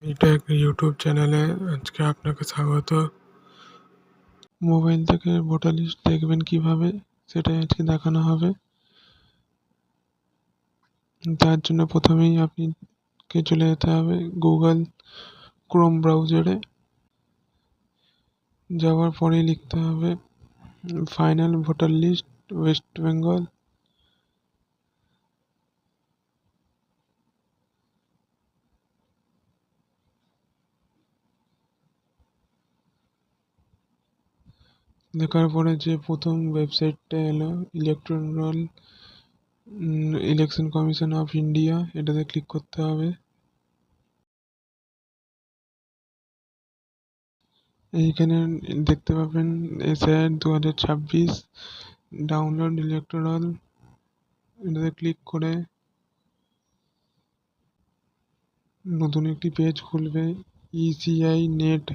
এটা একটা ইউটিউব চ্যানেলে আজকে আপনাকে স্বাগত। মোবাইল থেকে ভোটার লিস্ট দেখবেন কিভাবে সেটাই আজকে দেখানো হবে। তার জন্য প্রথমেই আপনাকে চলে যেতে হবে গুগল ক্রোম ব্রাউজারে। যাওয়ার পরেই লিখতে হবে final voter list West Bengal. দেখার পরে যে প্রথম ওয়েবসাইটটা এলো electoral election commission of India, এটাতে ক্লিক করতে হবে। এইখানে দেখতে পাবেন SIR 2026 ডাউনলোড ইলেকট্রাল, এটাতে ক্লিক করে নতুন একটি পেজ খুলবে। ECI নেট,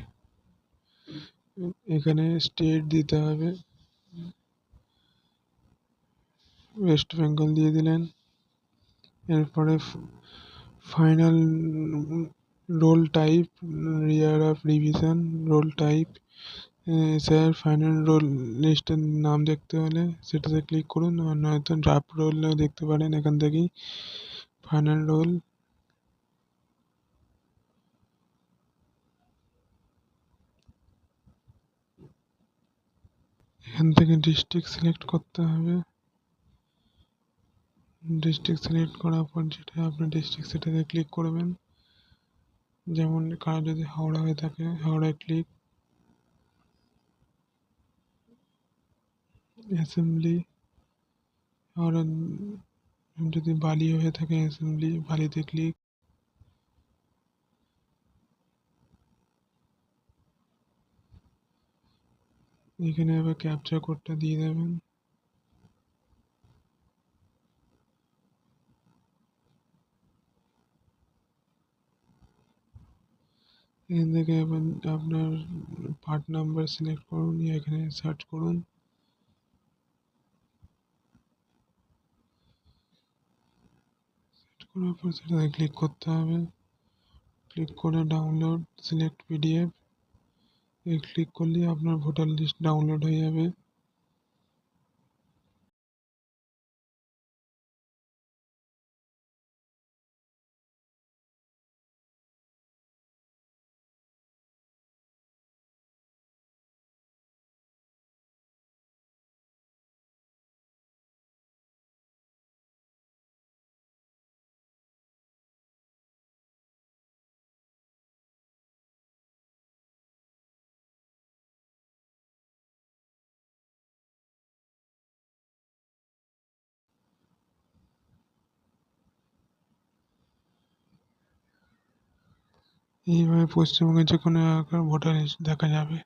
এখানে স্টেট দিতে হবে, ওয়েস্ট বেঙ্গল দিয়ে দিলেন। এরপরে final role type, year of revision role type, sir final role লিস্টের নাম দেখতে হলে সেটাতে ক্লিক করুন, আর নয়তো ড্রাফট রোলও দেখতে পারেন এখান থেকেই। ফাইনাল রোল, এখান থেকে ডিস্ট্রিক্ট সিলেক্ট করতে হবে। ডিস্ট্রিক্ট সিলেক্ট করার পর যেটা আপনার ডিস্ট্রিক্ট সেটাতে ক্লিক করবেন। যেমন কার যদি হাওড়া হয়ে থাকে হাওড়ায় ক্লিক। অ্যাসেম্বলি, হাওড়া যদি বালি হয়ে থাকে অ্যাসেম্বলি বালিতে ক্লিক। এখানে আবার ক্যাপচা কোডটা দিয়ে দেবেন। এখান থেকে এবার আপনার পার্ট নাম্বার সিলেক্ট করুন, এখানে সার্চ করুন। করার পর সেটাতে ক্লিক করতে হবে। ক্লিক করে ডাউনলোড সিলেক্ট PDF, এই ক্লিক করলে আপনার ভোটার লিস্ট ডাউনলোড হয়ে যাবে। এইভাবে পশ্চিমবঙ্গের যে কোনো এলাকার ভোটার লিস্ট দেখা যাবে।